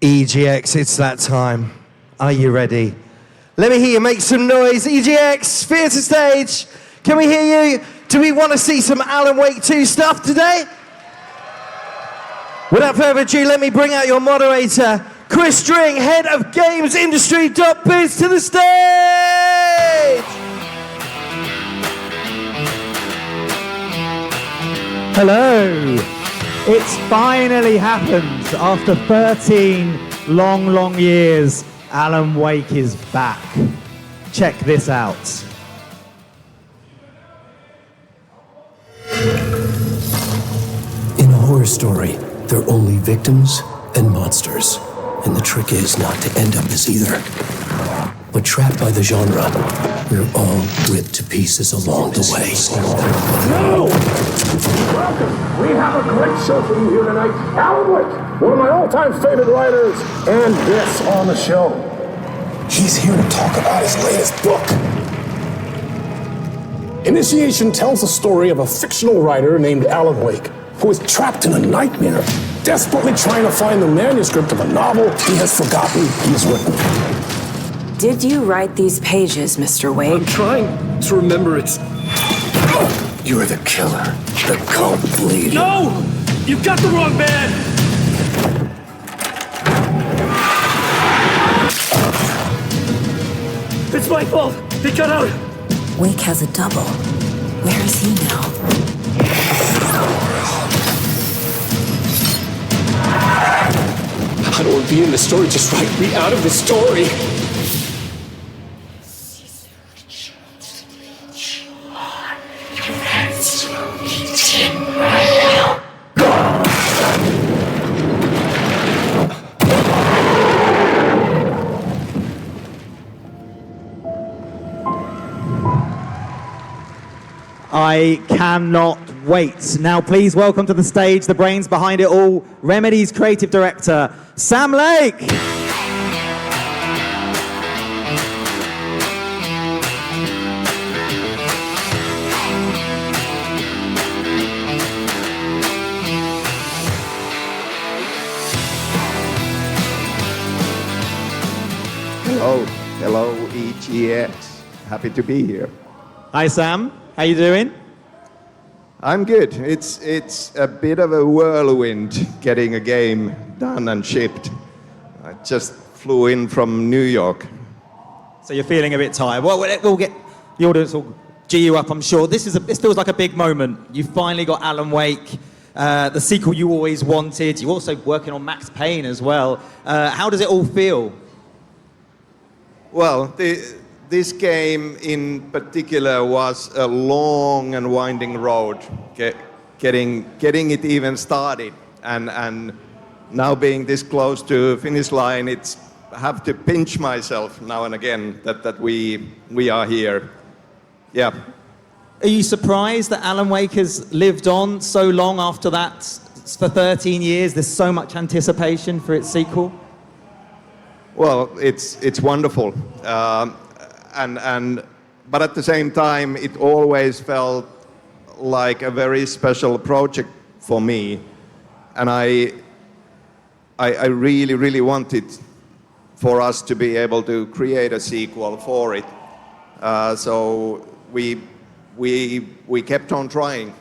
EGX, it's that time. Are you ready? Let me hear you make some noise. EGX, theatre stage. Can we hear you? Do we want to see some Alan Wake 2 stuff today? Without further ado, let me bring out your moderator, Chris String, head of Games Industry.biz, to the stage! Hello! It's finally happened. After 13 long years, Alan Wake is back. Check this out. In a horror story, there are only victims and monsters. And the trick is not to end up as either. But trapped by the genre, we're all ripped to pieces along the way. No! Welcome! We have a great show for you here tonight. Alan Wake, one of my all-time favorite writers, and this on the show. He's here to talk about his latest book. Initiation tells the story of a fictional writer named Alan Wake, who is trapped in a nightmare, desperately trying to find the manuscript of a novel he has forgotten he's written. Did you write these pages, Mr. Wake? I'm trying to remember it's... You're the killer, the cult leader. No! You've got the wrong man! It's my fault! They got out! Wake has a double. Where is he now? I don't want to be in the story, just write me out of the story. I cannot wait. Now please welcome to the stage the brains behind it all, Remedy's creative director, Sam Lake. Hello EGX. Happy to be here. Hi Sam, how you doing? I'm good. It's a bit of a whirlwind getting a game done and shipped. I just flew in from New York. So you're feeling a bit tired. Well, we'll get the audience will G you up, I'm sure. This feels like a big moment. You finally got Alan Wake, the sequel you always wanted. You're also working on Max Payne as well. How does it all feel? Well, this game in particular was a long and winding road, getting it even started, and now being this close to finish line, I have to pinch myself now and again that we are here. Yeah. Are you surprised that Alan Wake has lived on so long after that? For 13 years, there's so much anticipation for its sequel. Well, it's wonderful. But at the same time, it always felt like a very special project for me, and I really wanted for us to be able to create a sequel for it. So we kept on trying.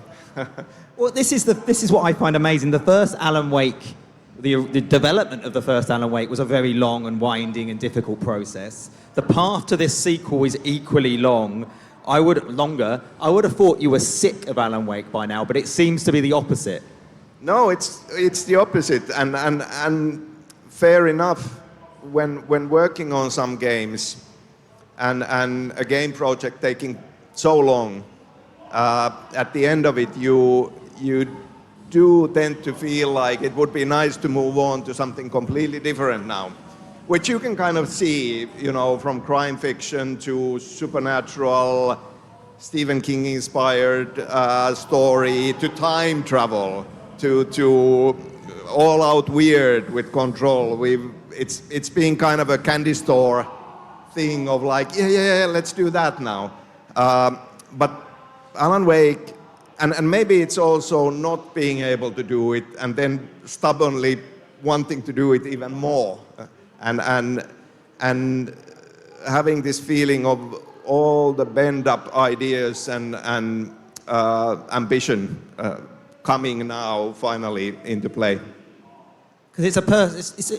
Well, this is what I find amazing. The first Alan Wake, the development of the first Alan Wake was a very long and winding and difficult process. The path to this sequel is equally long. I would have thought you were sick of Alan Wake by now, but it seems to be the opposite. No, it's the opposite, and fair enough. When working on some games, and a game project taking so long, at the end of it, you do tend to feel like it would be nice to move on to something completely different now, which you can kind of see, from crime fiction to supernatural, Stephen King inspired story, to time travel, to all out weird with Control. It's been kind of a candy store thing of like, yeah, let's do that now. But Alan Wake, and maybe it's also not being able to do it and then stubbornly wanting to do it even more, and having this feeling of all the bend-up ideas and ambition coming now finally into play. Because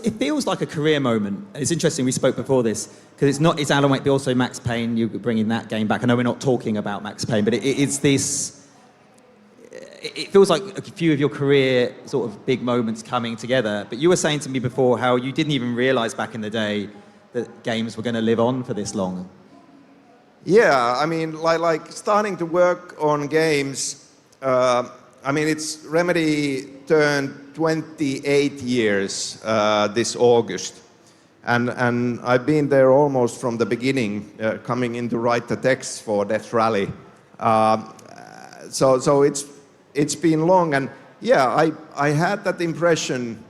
it feels like a career moment. It's interesting, we spoke before this, because it's Alan Wake, but also Max Payne, you're bringing that game back. I know we're not talking about Max Payne, but it's this, it feels like a few of your career sort of big moments coming together. But you were saying to me before how you didn't even realize back in the day that games were going to live on for this long. Yeah, I mean, like starting to work on games, I mean, it's Remedy turned 28 years this August. And I've been there almost from the beginning, coming in to write the text for Death Rally. So it's been long, and yeah, I had that impression,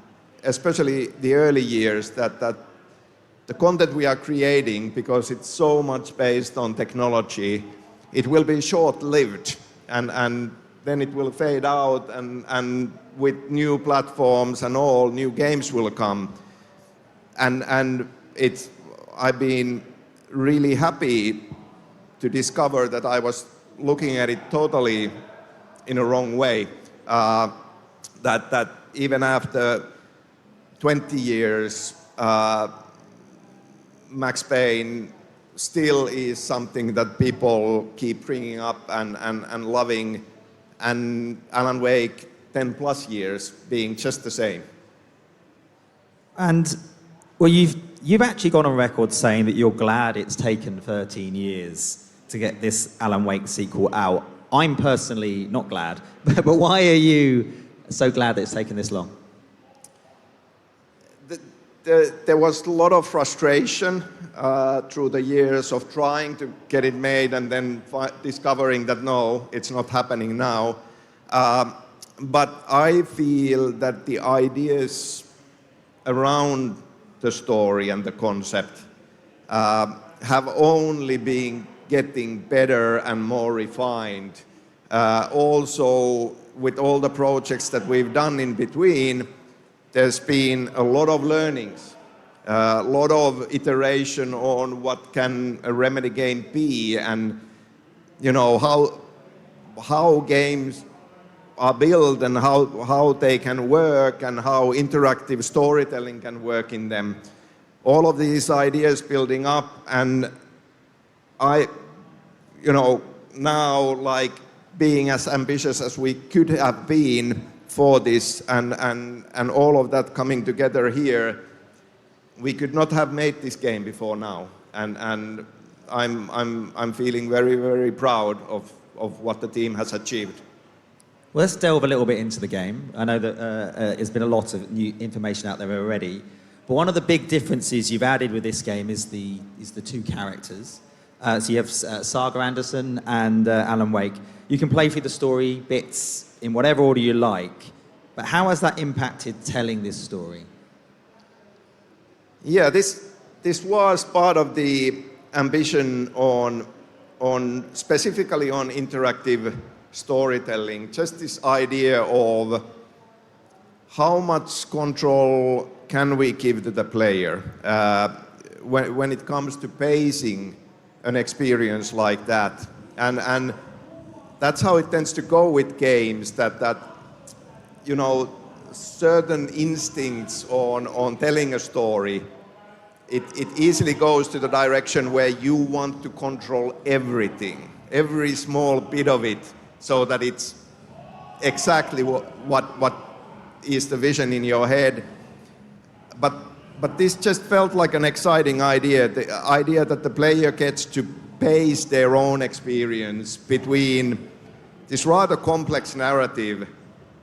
especially the early years, that the content we are creating, because it's so much based on technology, it will be short-lived, and then it will fade out, and with new platforms and all, new games will come. And I've been really happy to discover that I was looking at it totally in a wrong way. That even after 20 years, Max Payne still is something that people keep bringing up and loving, and Alan Wake, 10 plus years, being just the same. And well, you've actually gone on record saying that you're glad it's taken 13 years to get this Alan Wake sequel out. I'm personally not glad, but why are you so glad that it's taken this long? There was a lot of frustration through the years of trying to get it made and then discovering that no, it's not happening now. But I feel that the ideas around the story and the concept have only been getting better and more refined. Also, with all the projects that we've done in between, there's been a lot of learnings, a lot of iteration on what can a Remedy game be, and you know how games are built and how they can work and how interactive storytelling can work in them. All of these ideas building up, and I, now like being as ambitious as we could have been for this, and all of that coming together here, we could not have made this game before now, and I'm feeling very, very proud of what the team has achieved. Well, let's delve a little bit into the game. I know that there's been a lot of new information out there already, but one of the big differences you've added with this game is the two characters. So you have Saga Anderson and Alan Wake. You can play through the story bits in whatever order you like, but how has that impacted telling this story? Yeah, this was part of the ambition on specifically on interactive storytelling, just this idea of how much control can we give to the player when it comes to pacing an experience like that, and that's how it tends to go with games, that certain instincts on telling a story, it easily goes to the direction where you want to control everything, every small bit of it, so that it's exactly what is the vision in your head. But this just felt like an exciting idea, the idea that the player gets to pace their own experience between this rather complex narrative,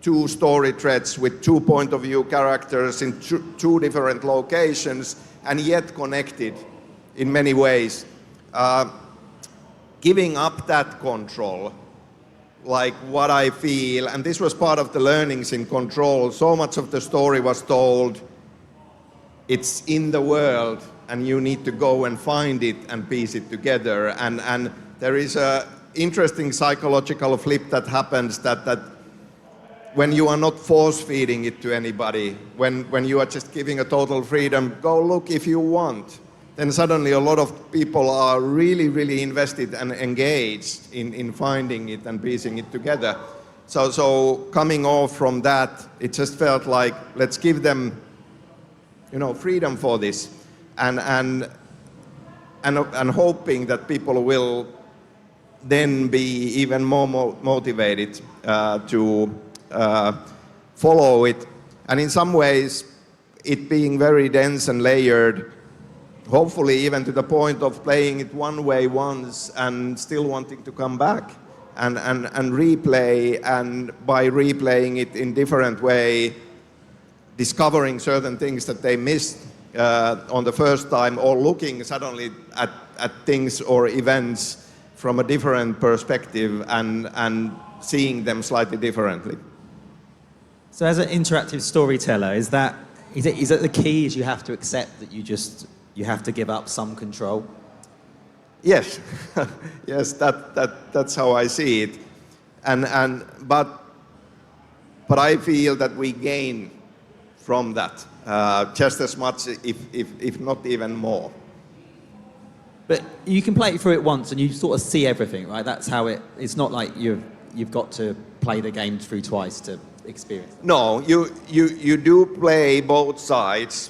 two story threads with two point of view characters in two different locations, and yet connected in many ways. Giving up that control, like what I feel, and this was part of the learnings in Control, so much of the story was told, it's in the world, and you need to go and find it and piece it together. And there is a interesting psychological flip that happens, that when you are not force feeding it to anybody, when you are just giving a total freedom, go look if you want, then suddenly a lot of people are really, really invested and engaged in finding it and piecing it together. So coming off from that, it just felt like, let's give them, freedom for this, and hoping that people will then be even more motivated to follow it. And in some ways, it being very dense and layered, hopefully even to the point of playing it one way once and still wanting to come back and replay, and by replaying it in different way, discovering certain things that they missed on the first time, or looking suddenly at things or events from a different perspective and seeing them slightly differently. So as an interactive storyteller, is that the key is you have to accept that you have to give up some control? Yes, yes, that's how I see it, but I feel that we gain from that just as much, if not even more. But you can play through it once and you sort of see everything, right? That's how it's not like you've got to play the game through twice to experience it. No, you do play both sides.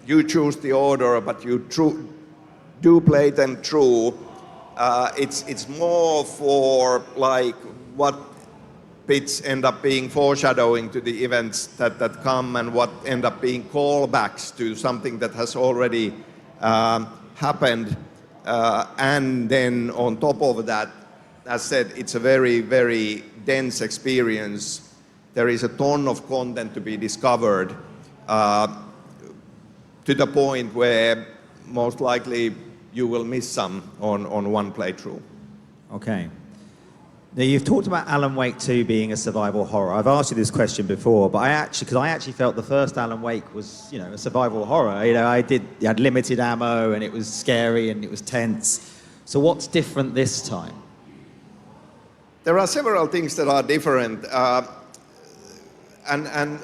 You choose the order, but you do play them through. It's more for like what bits end up being foreshadowing to the events that come, and what end up being callbacks to something that has already happened. And then on top of that, as said, it's a very, very dense experience. There is a ton of content to be discovered, to the point where most likely you will miss some on one playthrough. Okay. Now, you've talked about Alan Wake 2 being a survival horror. I've asked you this question before, but I actually felt the first Alan Wake was, a survival horror. You had limited ammo, and it was scary, and it was tense. So what's different this time? There are several things that are different, and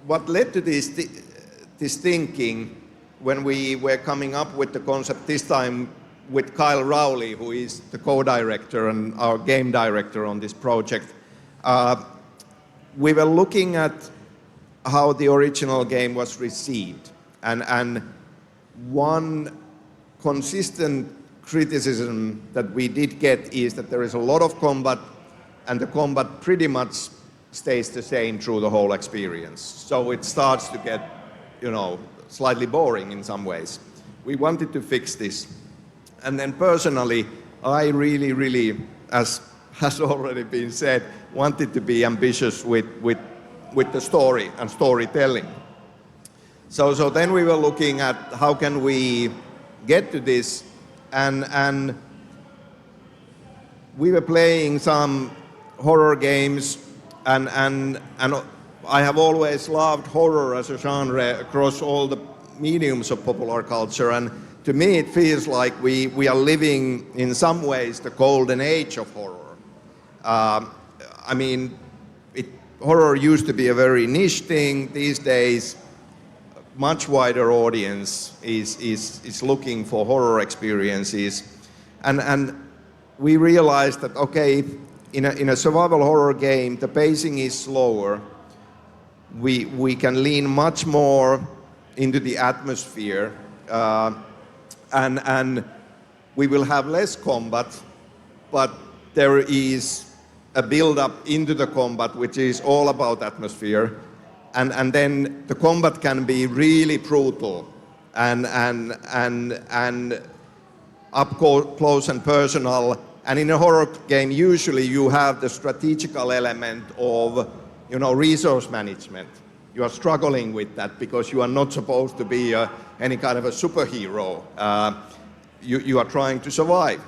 what led to this thinking when we were coming up with the concept this time with Kyle Rowley, who is the co-director and our game director on this project. We were looking at how the original game was received, and one consistent criticism that we did get is that there is a lot of combat, and the combat pretty much stays the same through the whole experience. So it starts to get, slightly boring in some ways. We wanted to fix this. And then personally, I really, really, as has already been said, wanted to be ambitious with the story and storytelling. So then we were looking at how can we get to this, and we were playing some horror games, and I have always loved horror as a genre across all the mediums of popular culture, and to me it feels like we are living in some ways the golden age of horror. Horror used to be a very niche thing. These days, much wider audience is looking for horror experiences, and we realized that okay, in a survival horror game, the pacing is slower. We can lean much more into the atmosphere, and we will have less combat, but there is a build-up into the combat which is all about atmosphere, and then the combat can be really brutal and up close and personal. And in a horror game, usually you have the strategical element of resource management. You are struggling with that because you are not supposed to be any kind of a superhero. You are trying to survive.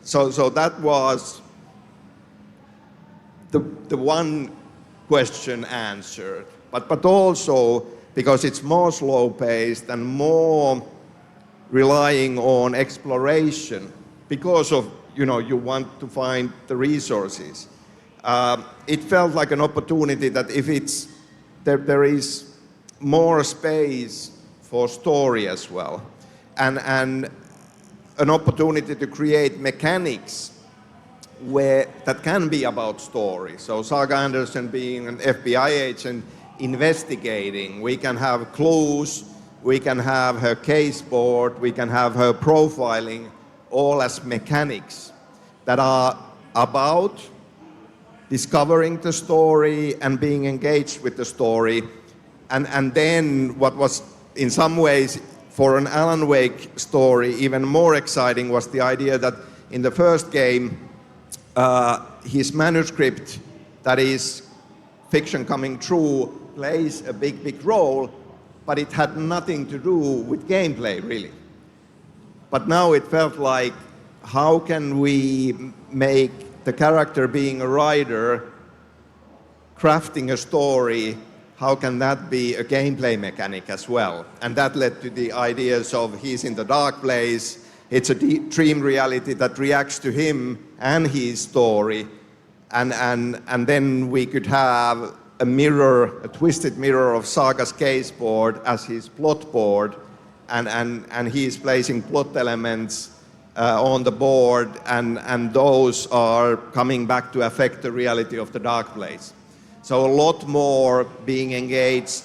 So that was the one question answered. But also because it's more slow-paced and more relying on exploration because of, you want to find the resources. it felt like an opportunity that if there is more space for story as well, and an opportunity to create mechanics that can be about story. So Saga Anderson being an FBI agent investigating, we can have clues, we can have her case board, we can have her profiling, all as mechanics that are about discovering the story and being engaged with the story. And then what was in some ways for an Alan Wake story even more exciting was the idea that in the first game, his manuscript, that is fiction coming true, plays a big role, but it had nothing to do with gameplay really. But now it felt like, how can we make the character being a writer, crafting a story, how can that be a gameplay mechanic as well? And that led to the ideas of he's in the dark place, it's a dream reality that reacts to him and his story, and then we could have a mirror, a twisted mirror of Saga's case board as his plot board, and he's placing plot elements on the board, and those are coming back to affect the reality of the dark place. So a lot more being engaged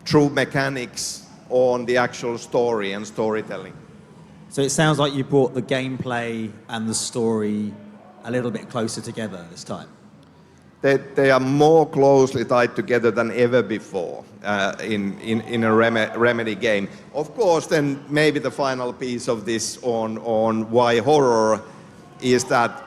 through mechanics on the actual story and storytelling. So it sounds like you brought the gameplay and the story a little bit closer together this time. They are more closely tied together than ever before in a Remedy game. Of course, then maybe the final piece of this on why horror is that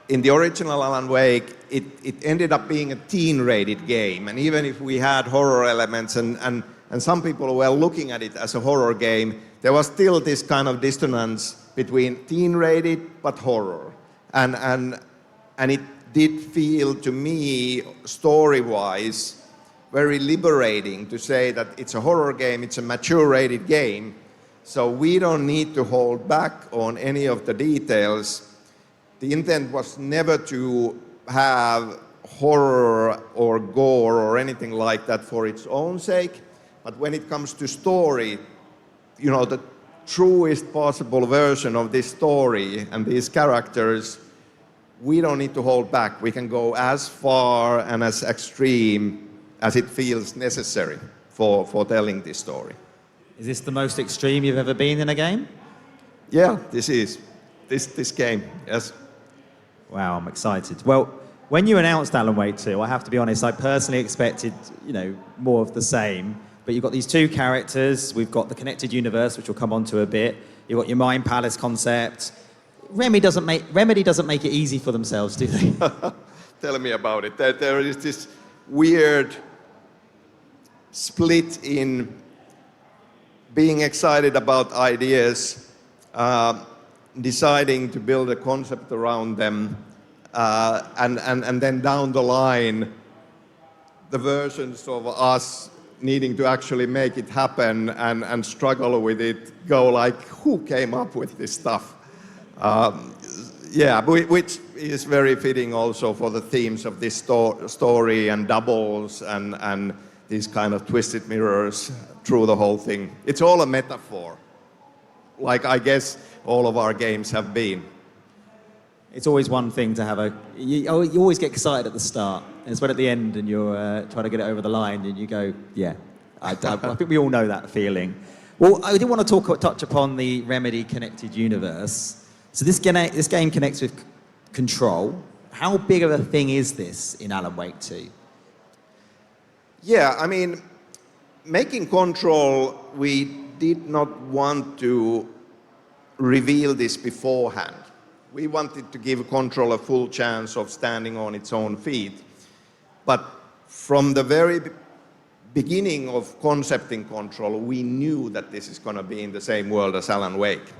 in the original Alan Wake, it ended up being a teen-rated game. And even if we had horror elements and some people were looking at it as a horror game, there was still this kind of dissonance between teen-rated but horror. And it did feel to me, story-wise, very liberating to say that it's a horror game, it's a mature-rated game, so we don't need to hold back on any of the details. The intent was never to have horror or gore or anything like that for its own sake, but when it comes to story, you know, the truest possible version of this story and these characters, we don't need to hold back. We can go as far and as extreme as it feels necessary for telling this story. Is this the most extreme you've ever been in a game? Yeah, this is. This game, yes. Wow, I'm excited. Well, when you announced Alan Wake 2, I have to be honest, I personally expected, you know, more of the same. But you've got these two characters. We've got the connected universe, which we'll come on to a bit. You've got your Mind Palace concept. Remedy doesn't make it easy for themselves, do they? Tell me about it. There is this weird split in being excited about ideas, deciding to build a concept around them, and then down the line, the versions of us needing to actually make it happen and struggle with it go like, who came up with this stuff? Yeah, which is very fitting also for the themes of this story and doubles and these kind of twisted mirrors through the whole thing. It's all a metaphor, like I guess all of our games have been. It's always one thing to have you always get excited at the start, and it's when at the end and you're trying to get it over the line and you go, yeah, I think we all know that feeling. Well, I did want to touch upon the Remedy connected universe. So this game connects with Control. How big of a thing is this in Alan Wake 2? Yeah, I mean, making Control, we did not want to reveal this beforehand. We wanted to give Control a full chance of standing on its own feet. But from the very beginning of concepting Control, we knew that this is going to be in the same world as Alan Wake.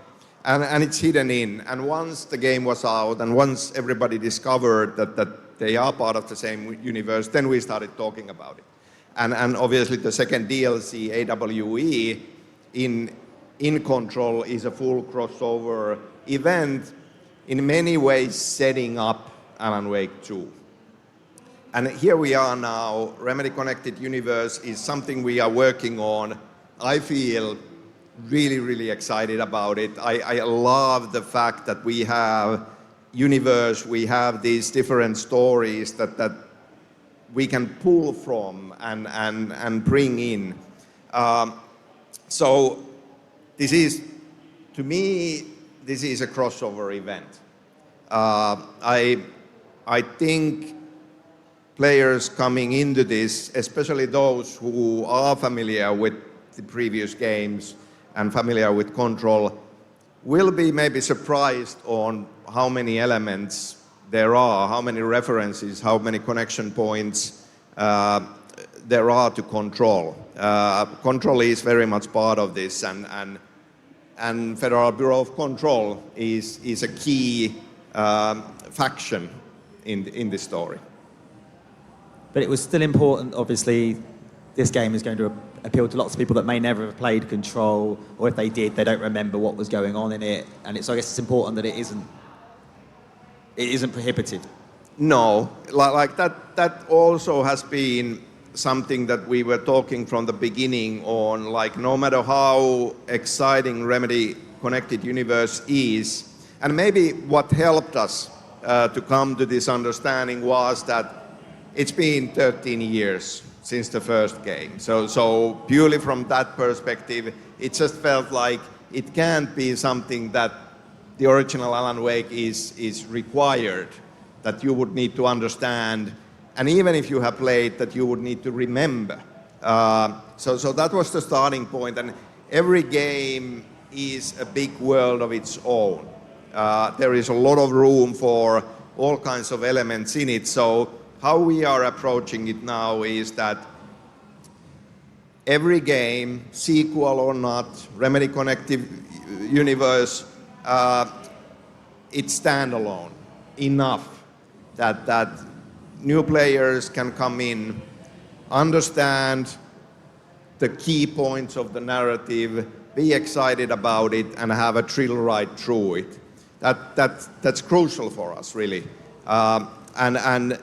And it's hidden in. And once the game was out, and once everybody discovered that they are part of the same universe, then we started talking about it. And obviously the second DLC, AWE, in Control is a full crossover event, in many ways setting up Alan Wake 2. And here we are now. Remedy Connected Universe is something we are working on. I feel really, really excited about it. I love the fact that we have universe, we have these different stories that we can pull from and bring in. So this is, to me, this is a crossover event. I think players coming into this, especially those who are familiar with the previous games and familiar with Control, will be maybe surprised on how many elements there are, how many references, how many connection points there are to Control. Control is very much part of this, and Federal Bureau of Control is a key faction in this story. But it was still important, obviously, this game is going to appeal to lots of people that may never have played Control, or if they did, they don't remember what was going on in it. And I guess it's important that it isn't prohibitive. No, like that also has been something that we were talking from the beginning on, like no matter how exciting Remedy Connected Universe is, and maybe what helped us to come to this understanding was that it's been 13 years since the first game. So purely from that perspective, it just felt like it can't be something that the original Alan Wake is required, that you would need to understand, and even if you have played, that you would need to remember. So that was the starting point, and every game is a big world of its own. There is a lot of room for all kinds of elements in it. So how we are approaching it now is that every game, sequel or not, Remedy Connected Universe, it's standalone enough that new players can come in, understand the key points of the narrative, be excited about it, and have a thrill ride through it. That's crucial for us, really. And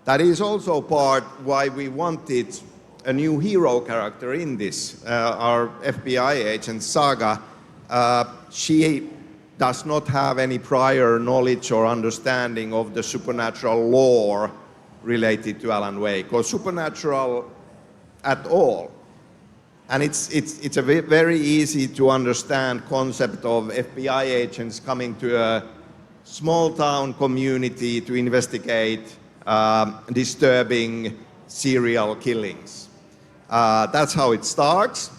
that is also part why we wanted a new hero character in this. Our FBI agent, Saga, she does not have any prior knowledge or understanding of the supernatural lore related to Alan Wake, or supernatural at all. And it's a very easy to understand concept of FBI agents coming to a small town community to investigate disturbing serial killings. That's how it starts.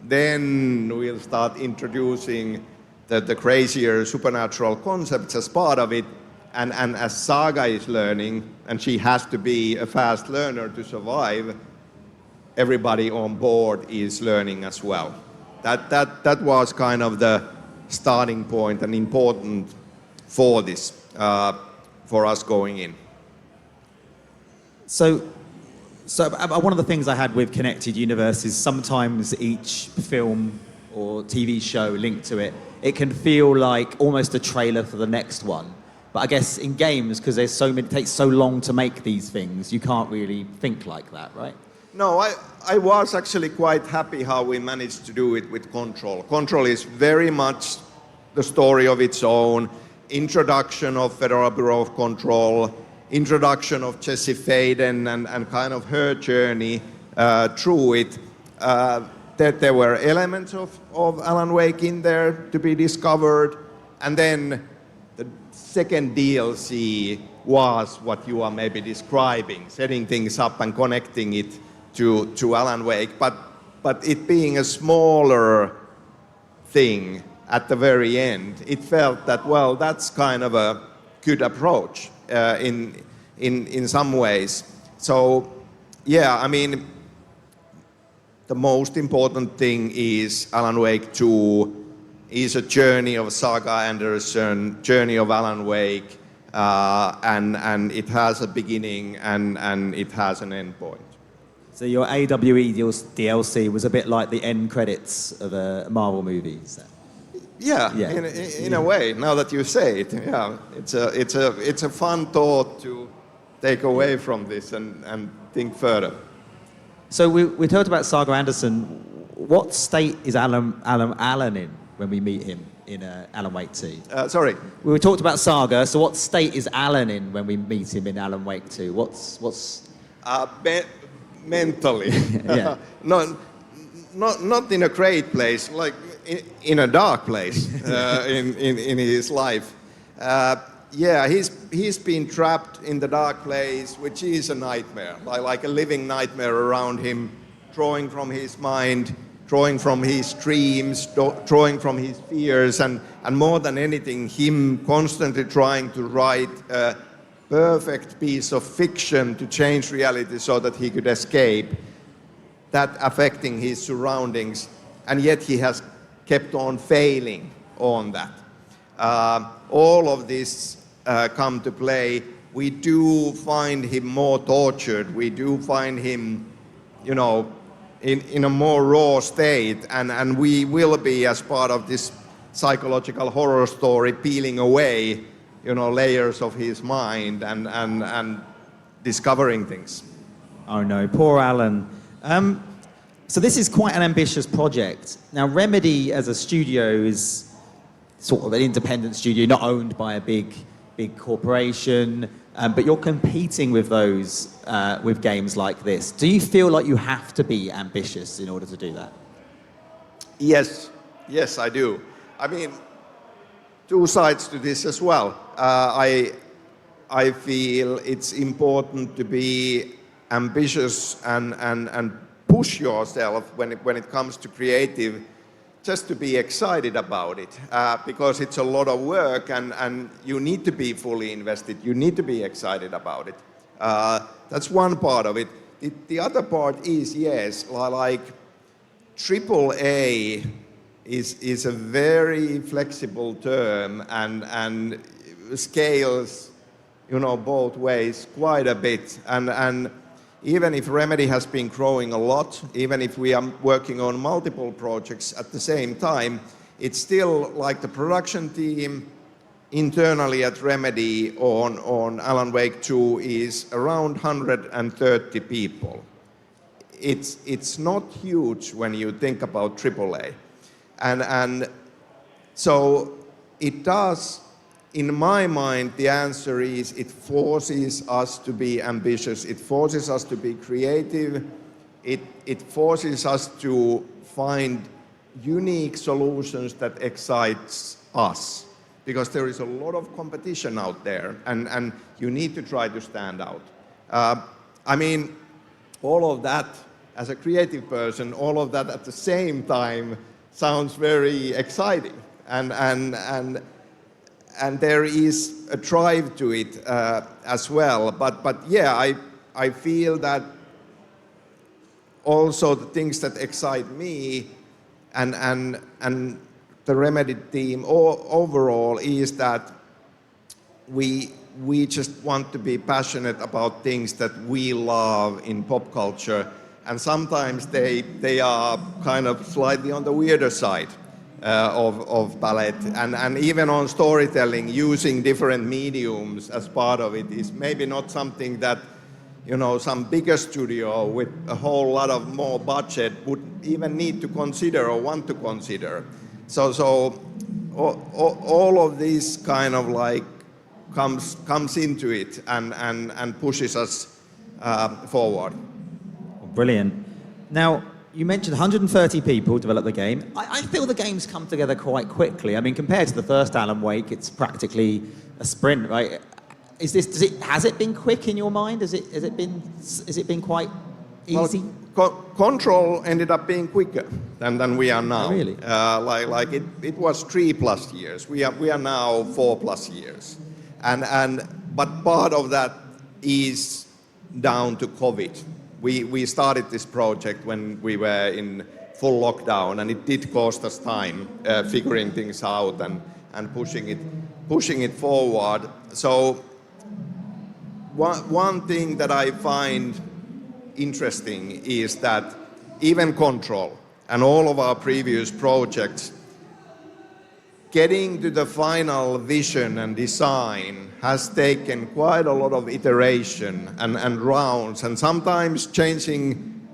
Then we'll start introducing the crazier supernatural concepts as part of it. And as Saga is learning, and she has to be a fast learner to survive, everybody on board is learning as well. That was kind of the starting point and important for this, for us going in. So one of the things I had with Connected Universe is sometimes each film or TV show linked to it, it can feel like almost a trailer for the next one. But I guess in games, because there's so many, it takes so long to make these things, you can't really think like that, right? No, I was actually quite happy how we managed to do it with Control. Control is very much the story of its own, introduction of Federal Bureau of Control, introduction of Jessie Faden and kind of her journey through it. That there were elements of Alan Wake in there to be discovered, and then the second DLC was what you are maybe describing, setting things up and connecting it to Alan Wake, but it being a smaller thing at the very end, it felt that, well, that's kind of a good approach in some ways. So, yeah, I mean, the most important thing is Alan Wake 2 is a journey of Saga Anderson, journey of Alan Wake, and it has a beginning and it has an end point. So your AWE DLC was a bit like the end credits of a Marvel movie, is that? Yeah, Yeah. in a way. Now that you say it, yeah, it's a fun thought to take away from this and think further. So we talked about Saga Anderson. What state is Alan in when we meet him in Alan Wake 2? Sorry. We talked about Saga. So what state is Alan in when we meet him in Alan Wake 2? What's Mentally. Yeah. Not in a great place, like in a dark place in his life. Yeah, he's been trapped in the dark place, which is a nightmare, like a living nightmare around him, drawing from his mind, drawing from his dreams, drawing from his fears, and more than anything, him constantly trying to write a perfect piece of fiction to change reality so that he could escape, that affecting his surroundings, and yet he has kept on failing on that. All of this come to play. We do find him more tortured. We do find him, you know, in a more raw state, and we will be, as part of this psychological horror story, peeling away, you know, layers of his mind and discovering things. Oh no, poor Alan. So this is quite an ambitious project. Now Remedy as a studio is sort of an independent studio, not owned by a big corporation, but you're competing with those with games like this. Do you feel like you have to be ambitious in order to do that? Yes, I do. I mean, two sides to this as well. I feel it's important to be ambitious and push yourself when it comes to creative, just to be excited about it, because it's a lot of work and you need to be fully invested. You need to be excited about it. That's one part of it. The other part is, yes, like AAA is a very flexible term and scales, you know, both ways quite a bit. And even if Remedy has been growing a lot, even if we are working on multiple projects at the same time, it's still like the production team internally at Remedy on Alan Wake 2 is around 130 people. It's not huge when you think about AAA. And so it does, in my mind, the answer is it forces us to be ambitious. It forces us to be creative. It forces us to find unique solutions that excites us, because there is a lot of competition out there, and you need to try to stand out. I mean, all of that, as a creative person, all of that at the same time sounds very exciting, and there is a drive to it as well. But yeah, I feel that also the things that excite me and the Remedy team overall is that we just want to be passionate about things that we love in pop culture, and sometimes they are kind of slightly on the weirder side of palette, and even on storytelling, using different mediums as part of it is maybe not something that, you know, some bigger studio with a whole lot of more budget would even need to consider or want to consider. So all of this kind of like comes into it and pushes us forward. Brilliant. Now, you mentioned 130 people developed the game. I feel the game's come together quite quickly. I mean, compared to the first Alan Wake, it's practically a sprint, right? Has it been quick in your mind? Has it been quite easy? Well, Control ended up being quicker than we are now. Oh, really? Like it was 3+ years. We are now 4+ years, but part of that is down to COVID. We started this project when we were in full lockdown, and it did cost us time figuring things out and pushing it forward. So one thing that I find interesting is that even Control and all of our previous projects getting to the final vision and design has taken quite a lot of iteration and rounds, and sometimes changing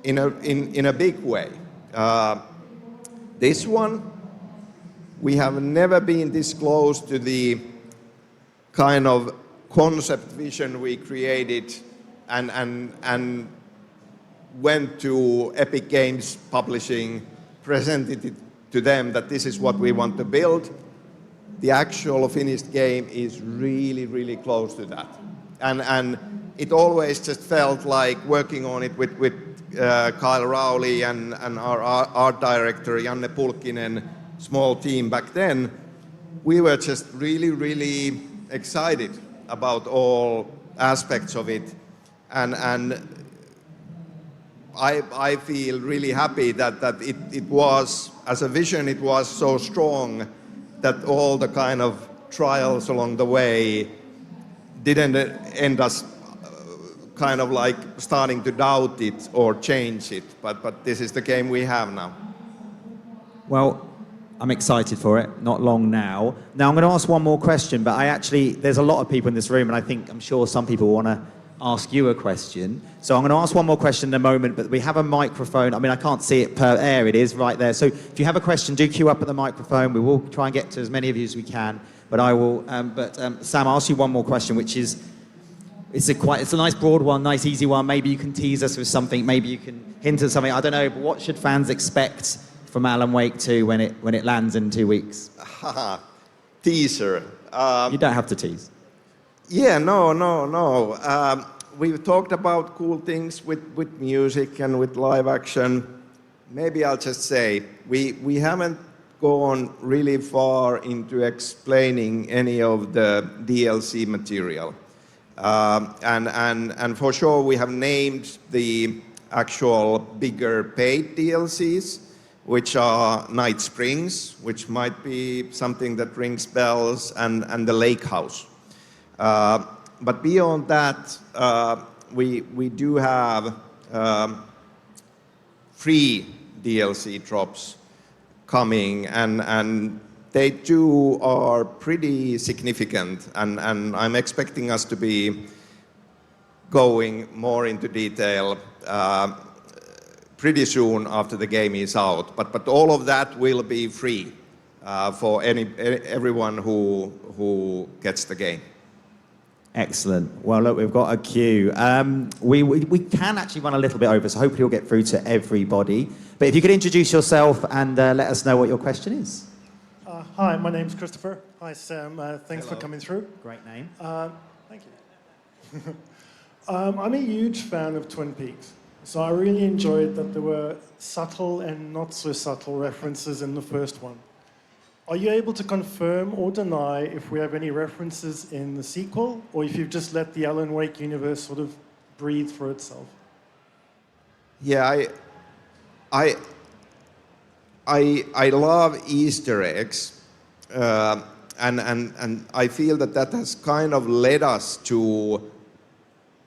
in a big way. This one, we have never been this close to the kind of concept vision we created and went to Epic Games Publishing, presented it to them that this is what we want to build. The actual finished game is really, really close to that. And it always just felt like working on it with Kyle Rowley and our art director, Janne Pulkkinen, small team back then. We were just really, really excited about all aspects of it. And I feel really happy that it was, as a vision, it was so strong that all the kind of trials along the way didn't end us kind of like starting to doubt it or change it. But this is the game we have now. Well, I'm excited for it. Not long now. Now I'm going to ask one more question, but there's a lot of people in this room, and I'm sure some people want to ask you a question. So I'm going to ask one more question in a moment, but we have a microphone. I mean, I can't see it per air. It is right there. So if you have a question, do queue up at the microphone. We will try and get to as many of you as we can. But Sam, I'll ask you one more question, which is, it's a nice broad one, nice easy one. Maybe you can tease us with something. Maybe you can hint at something. I don't know. But what should fans expect from Alan Wake 2 when it lands in 2 weeks? Teaser. You don't have to tease. Yeah, no. We've talked about cool things with music and with live action. Maybe I'll just say, we haven't gone really far into explaining any of the DLC material. And for sure we have named the actual bigger paid DLCs, which are Night Springs, which might be something that rings bells, and the Lake House. But beyond that, we do have free DLC drops coming, and they too are pretty significant, and I'm expecting us to be going more into detail pretty soon after the game is out. But all of that will be free for everyone who gets the game. Excellent. Well, look, we've got a queue. We can actually run a little bit over, so hopefully you'll get through to everybody. But if you could introduce yourself and let us know what your question is. Hi, my name's Christopher. Hi, Sam. Thanks Hello. for coming through. Great name. Thank you. I'm a huge fan of Twin Peaks, so I really enjoyed that there were subtle and not so subtle references in the first one. Are you able to confirm or deny if we have any references in the sequel, or if you've just let the Alan Wake universe sort of breathe for itself? Yeah, I love Easter eggs, and I feel that has kind of led us to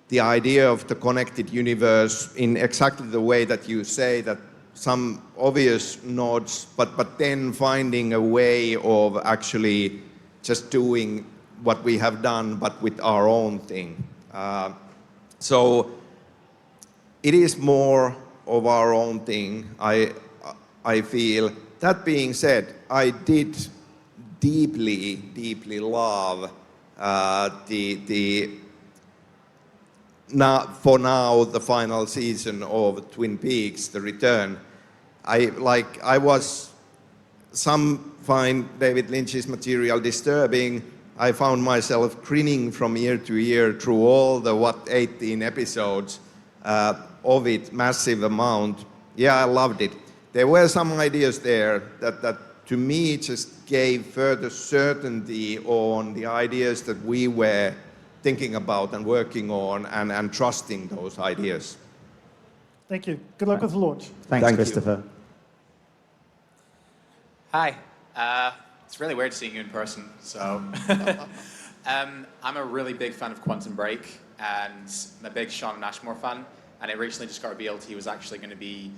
the idea of the connected universe in exactly the way that you say, that some obvious nods, but then finding a way of actually just doing what we have done, but with our own thing. So it is more of our own thing, I feel. That being said, I did deeply love the final season of Twin Peaks: The Return. Some find David Lynch's material disturbing. I found myself grinning from year to year through all the 18 episodes of it, massive amount. Yeah, I loved it. There were some ideas there that to me just gave further certainty on the ideas that we were thinking about and working on, and trusting those ideas. Thank you. Good luck with the launch. Thanks, Christopher. Hi. It's really weird seeing you in person. So, I'm a really big fan of Quantum Break, and I'm a big Sean Ashmore fan. And it recently just got revealed he was actually going to be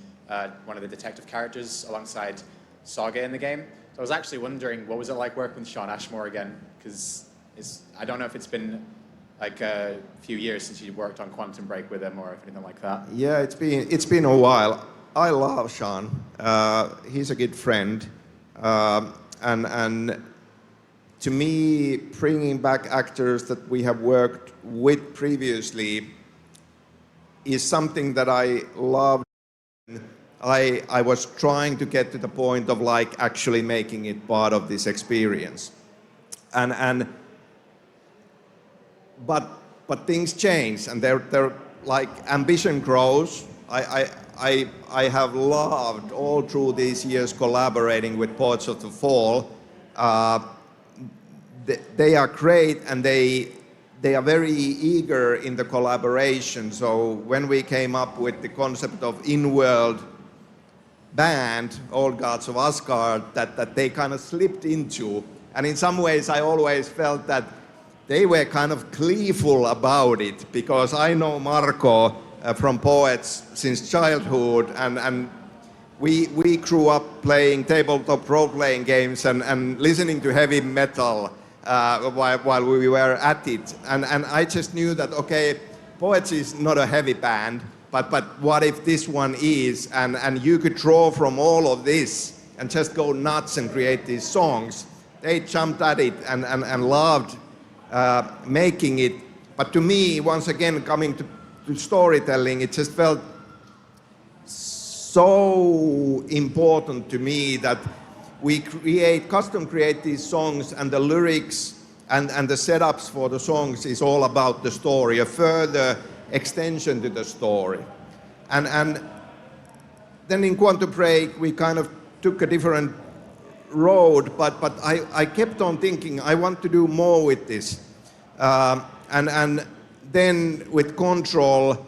one of the detective characters alongside Saga in the game. So I was actually wondering, what was it like working with Sean Ashmore again? Because I don't know if it's been like a few years since you worked on Quantum Break with him or anything like that. Yeah, it's been a while. I love Sean. He's a good friend, and to me, bringing back actors that we have worked with previously is something that I loved. I was trying to get to the point of like actually making it part of this experience, but things change, and they're like ambition grows. I have loved all through these years collaborating with Poets of the Fall. They are great, and they are very eager in the collaboration. So when we came up with the concept of in-world band, Old Gods of Asgard, that they kind of slipped into, and in some ways I always felt that they were kind of gleeful about it, because I know Marco from Poets since childhood, and we grew up playing tabletop role-playing games and listening to heavy metal while we were at it. And I just knew that, okay, Poets is not a heavy band, but what if this one is? And you could draw from all of this and just go nuts and create these songs. They jumped at it and loved making it. But to me, once again, coming to storytelling, it just felt so important to me that we custom create these songs, and the lyrics and the setups for the songs is all about the story, a further extension to the story. And then in Quantum Break, we kind of took a different road, but I kept on thinking, I want to do more with this. And then with Control,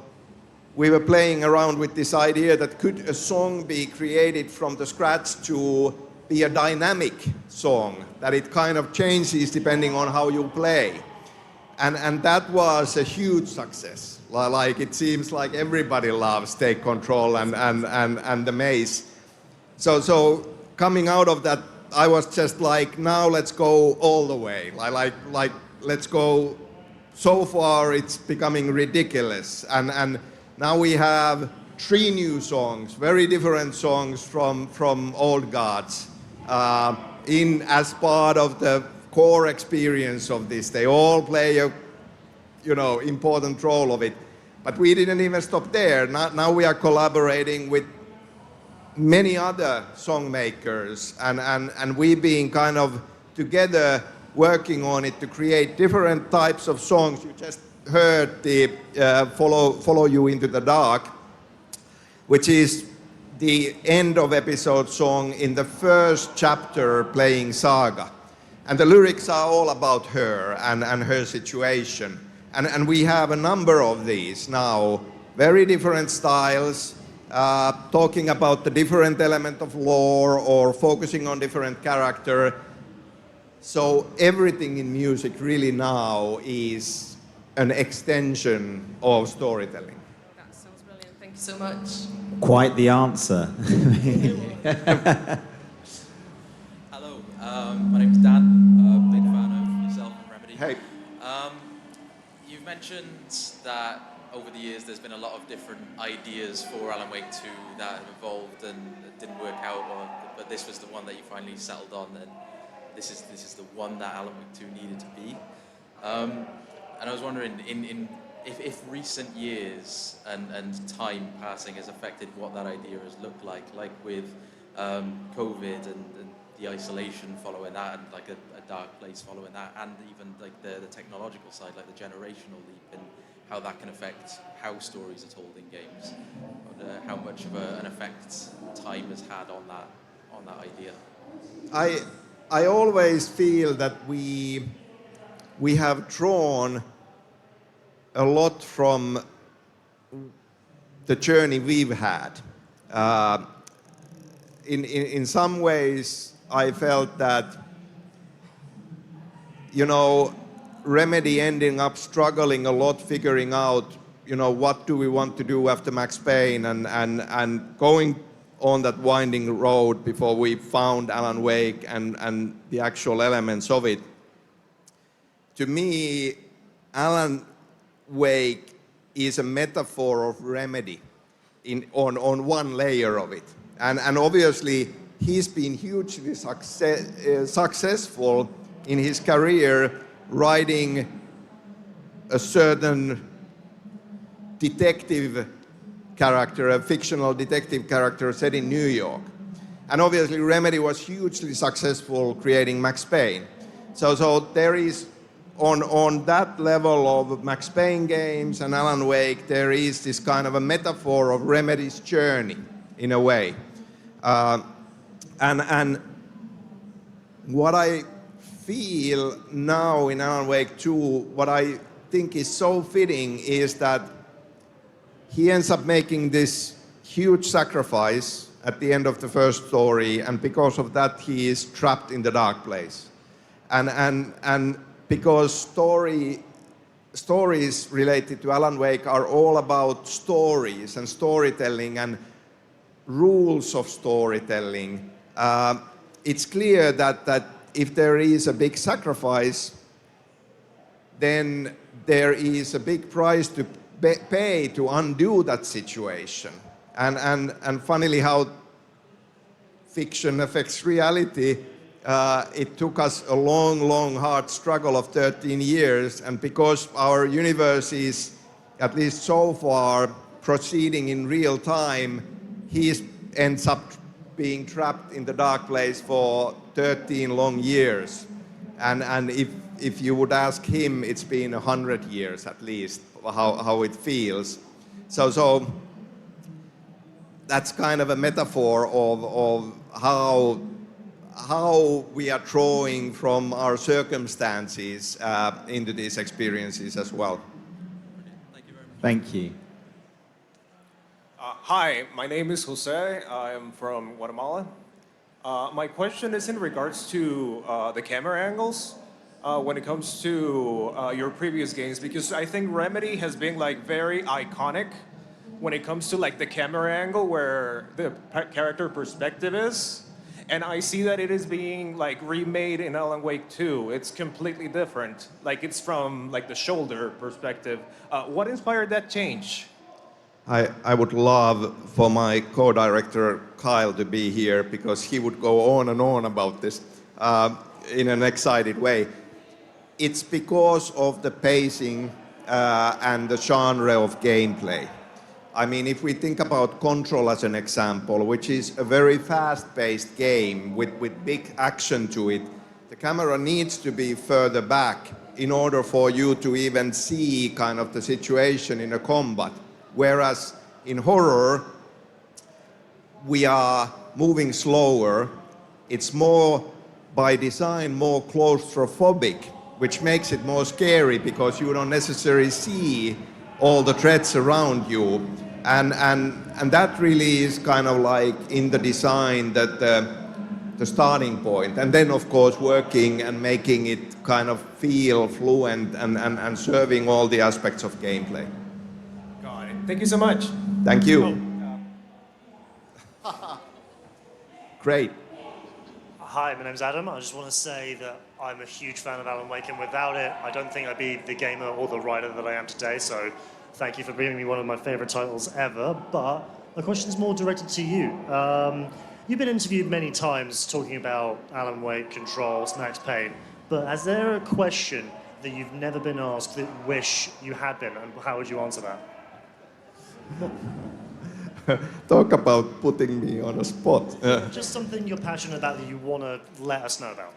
we were playing around with this idea that could a song be created from the scratch to be a dynamic song, that it kind of changes depending on how you play. And that was a huge success. Like, it seems like everybody loves Take Control and the Maze. So coming out of that, I was just like, now let's go all the way. Like let's go so far it's becoming ridiculous. And now we have 3 new songs, very different songs from Old Gods, in as part of the core experience of this. They all play a important role of it. But we didn't even stop there. Now we are collaborating with many other song makers, and we being kind of together working on it to create different types of songs. You just heard the Follow You Into the Dark, which is the end of episode song in the first chapter playing Saga. And the lyrics are all about her and her situation. And we have a number of these now, very different styles, talking about the different element of lore or focusing on different character. So everything in music really now is an extension of storytelling. That sounds brilliant. Thank you so much. Quite the answer. Hello, my name's Dan. Big fan of yourself and Remedy. Hey. You've mentioned that over the years there's been a lot of different ideas for Alan Wake 2 that have evolved and didn't work out, but this was the one that you finally settled on, and this is the one that Alan Wake 2 needed to be. And I was wondering, if recent years and time passing has affected what that idea has looked like with COVID and the isolation following that, and like a dark place following that, and even like the technological side, like the generational leap, and how that can affect how stories are told in games, and how much of an effect time has had on that idea. I always feel that we have drawn a lot from the journey we've had. In some ways, I felt that, Remedy ending up struggling a lot, figuring out, what do we want to do after Max Payne, and going on that winding road before we found Alan Wake and the actual elements of it. To me, Alan Wake is a metaphor of Remedy on one layer of it. And obviously, he's been hugely successful in his career writing a certain detective character, a fictional detective character set in New York. And obviously Remedy was hugely successful creating Max Payne. So there is, on that level of Max Payne games and Alan Wake, there is this kind of a metaphor of Remedy's journey, in a way. And what I feel now in Alan Wake 2, what I think is so fitting is that he ends up making this huge sacrifice at the end of the first story, and because of that he is trapped in the dark place. And because stories related to Alan Wake are all about stories and storytelling and rules of storytelling, it's clear that if there is a big sacrifice, then there is a big price to pay to undo that situation. And funnily how fiction affects reality, it took us a long, hard struggle of 13 years, and because our universe is, at least so far, proceeding in real time, he ends up being trapped in the dark place for 13 long years. And if you would ask him, it's been 100 years at least, how it feels. So that's kind of a metaphor of how we are drawing from our circumstances into these experiences as well. Thank you very much. Thank you. Hi, my name is Jose. I'm from Guatemala. My question is in regards to the camera angles when it comes to your previous games, because I think Remedy has been like very iconic when it comes to like the camera angle where the character perspective is. And I see that it is being like remade in Alan Wake 2. It's completely different. Like it's from like the shoulder perspective. What inspired that change? I would love for my co-director Kyle to be here, because he would go on and on about this in an excited way. It's because of the pacing and the genre of gameplay. I mean, if we think about Control as an example, which is a very fast-paced game with big action to it, the camera needs to be further back in order for you to even see kind of the situation in a combat. Whereas in horror, we are moving slower. It's more, by design, more claustrophobic, which makes it more scary because you don't necessarily see all the threats around you. And that really is kind of like in the design that the starting point. And then, of course, working and making it kind of feel fluent and serving all the aspects of gameplay. Got it. Thank you so much. Thank you. Great. Hi, my name's Adam. I just want to say that I'm a huge fan of Alan Wake, and without it, I don't think I'd be the gamer or the writer that I am today, so thank you for bringing me one of my favorite titles ever. But my question is more directed to you. You've been interviewed many times talking about Alan Wake, Control, Max Payne, but is there a question that you've never been asked that you wish you had been, and how would you answer that? Talk about putting me on a spot. Just something you're passionate about that you want to let us know about.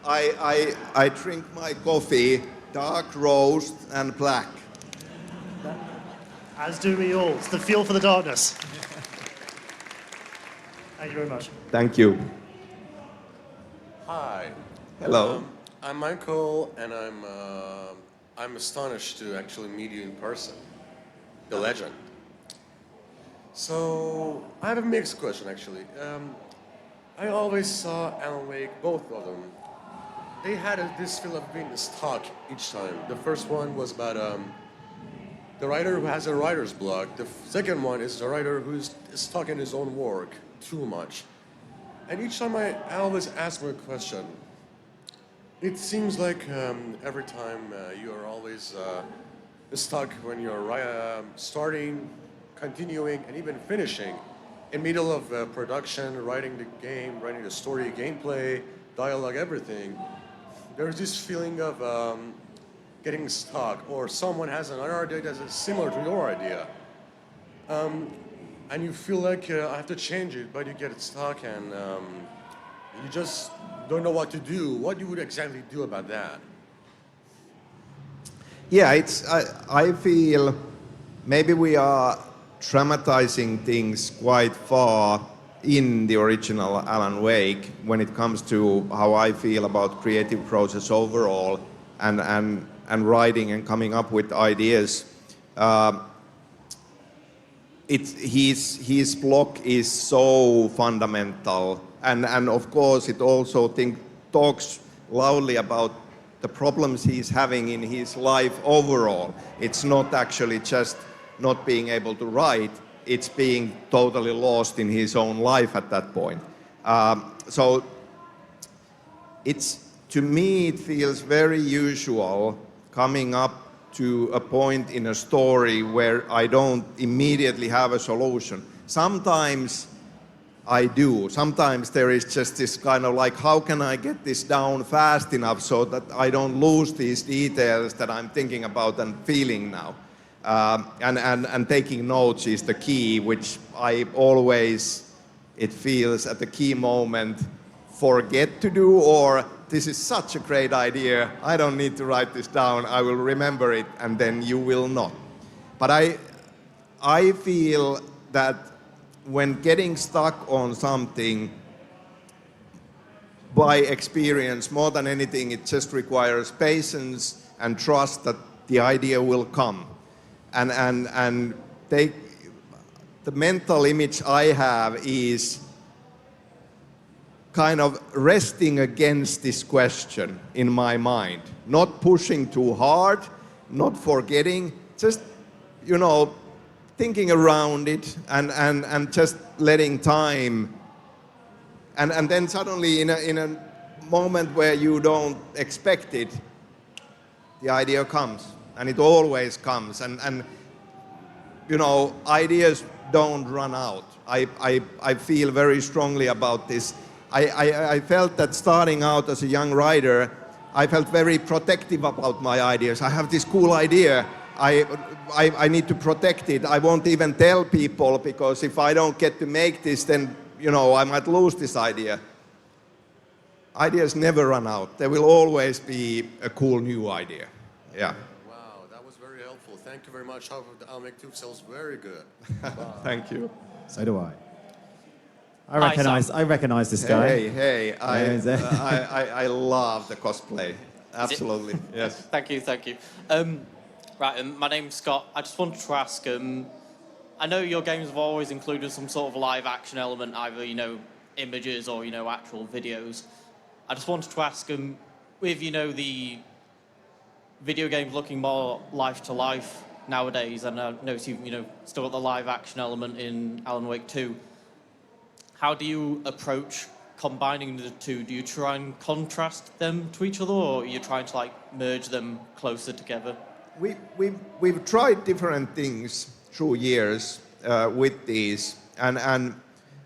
I drink my coffee dark roast and black. As do we all. It's the fuel for the darkness. Thank you very much. Thank you. Hi. Hello. I'm Michael, and I'm astonished to actually meet you in person, the legend. So I have a mixed question actually. I always saw Alan Wake, both of them. They had this feel of being stuck each time. The first one was about the writer who has a writer's block. The second one is the writer who's stuck in his own work too much. And each time I always ask my question, it seems like every time you are always stuck when you're starting, continuing, and even finishing. In middle of production, writing the game, writing the story, gameplay, dialogue, everything. There's this feeling of getting stuck, or someone has another idea that's similar to your idea. And you feel like I have to change it, but you get stuck and you just don't know what to do. What you would exactly do about that? Yeah, I feel maybe we are dramatizing things quite far in the original Alan Wake when it comes to how I feel about creative process overall and writing and coming up with ideas. His block is so fundamental, and of course it also talks loudly about the problems he's having in his life overall. It's not actually just not being able to write, it's being totally lost in his own life at that point. So to me it feels very usual coming up to a point in a story where I don't immediately have a solution. Sometimes I do. Sometimes there is just this kind of like, how can I get this down fast enough so that I don't lose these details that I'm thinking about and feeling now. And taking notes is the key, which I always, it feels at the key moment, forget to do, or this is such a great idea, I don't need to write this down, I will remember it, and then you will not. But I feel that when getting stuck on something, by experience, more than anything, it just requires patience and trust that the idea will come. And the mental image I have is kind of resting against this question in my mind, not pushing too hard, not forgetting, just, thinking around it and just letting time. And then suddenly in a moment where you don't expect it, the idea comes. And it always comes. And ideas don't run out. I feel very strongly about this. I felt that starting out as a young writer, I felt very protective about my ideas. I have this cool idea. I need to protect it. I won't even tell people, because if I don't get to make this, then I might lose this idea. Ideas never run out. There will always be a cool new idea. Yeah. Wow, that was very helpful. Thank you very much. However, the Alan Wake 2 sells very good. Thank you. So do I. I recognize this guy. Hey, I love the cosplay. Absolutely, yes. Thank you. Right, my name's Scott. I just wanted to ask, I know your games have always included some sort of live action element, either, images or, actual videos. I just wanted to ask, with, the video games looking more life to life nowadays, and I notice you've, still got the live action element in Alan Wake 2. How do you approach combining the two? Do you try and contrast them to each other, or are you trying to merge them closer together? We've tried different things through years with these, and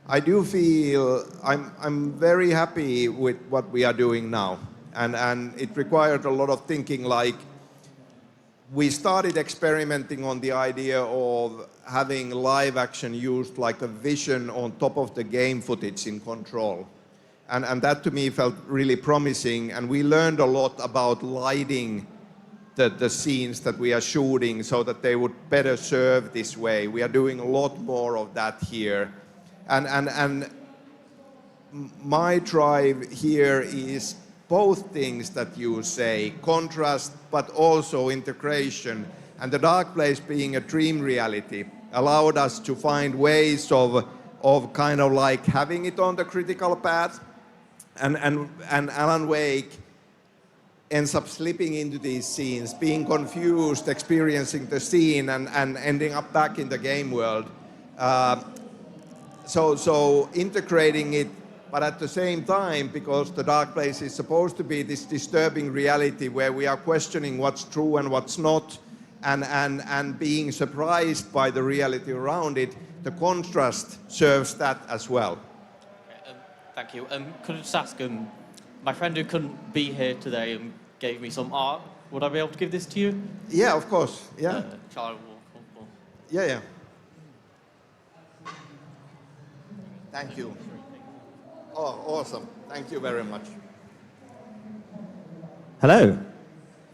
I do feel I'm very happy with what we are doing now, and it required a lot of thinking. We started experimenting on the idea of having live action used like a vision on top of the game footage in Control. And that to me felt really promising, and we learned a lot about lighting the scenes that we are shooting so that they would better serve this way. We are doing a lot more of that here. And my drive here is both things that you say, contrast, but also integration. And the Dark Place being a dream reality allowed us to find ways of kind of having it on the critical path. And Alan Wake ends up slipping into these scenes, being confused, experiencing the scene, and ending up back in the game world. So integrating it, but at the same time, because the dark place is supposed to be this disturbing reality where we are questioning what's true and what's not, and being surprised by the reality around it, the contrast serves that as well. Thank you. Could I just ask, my friend who couldn't be here today gave me some art. Would I be able to give this to you? Yeah, of course. Yeah. Shall I walk? Yeah. Thank you. Oh, awesome. Thank you very much. Hello.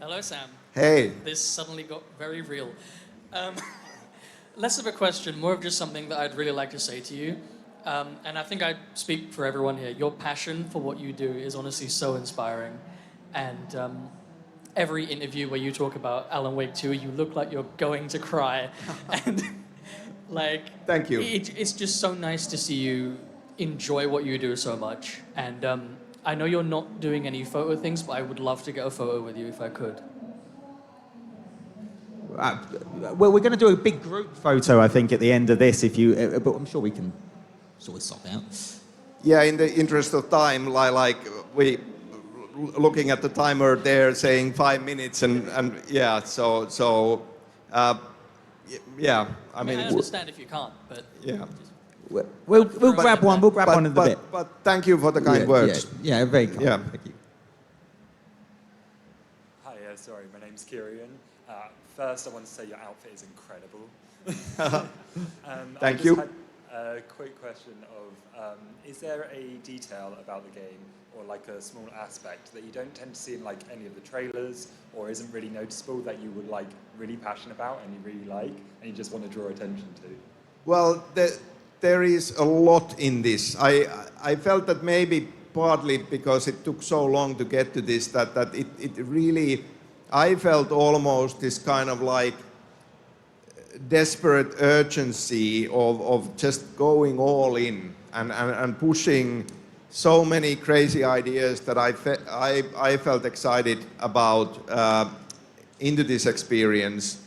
Hello, Sam. Hey. This suddenly got very real. Less of a question, more of just something that I'd really like to say to you. And I think I speak for everyone here. Your passion for what you do is honestly so inspiring. And every interview where you talk about Alan Wake 2, you look like you're going to cry. And thank you. It's just so nice to see you enjoy what you do so much. And I know you're not doing any photo things, but I would love to get a photo with you if I could. Well, we're going to do a big group photo, I think, at the end of this. But I'm sure we can sort of sort out. Yeah, in the interest of time, like we looking at the timer there, saying 5 minutes, and yeah, yeah. I mean, I understand if you can't, but yeah. We'll grab one. We'll grab one in a bit. But thank you for the kind words. Yeah, very kind. Yeah. Thank you. Hi, sorry, my name's Kieran. First, I want to say your outfit is incredible. Thank you. I just had a quick question of, is there a detail about the game or like a small aspect that you don't tend to see in like any of the trailers or isn't really noticeable that you would like really passionate about and you really like and you just want to draw attention to? Well, there is a lot in this. I felt that maybe partly because it took so long to get to this that it really, I felt almost this kind of like desperate urgency of just going all in and pushing so many crazy ideas that I felt excited about into this experience.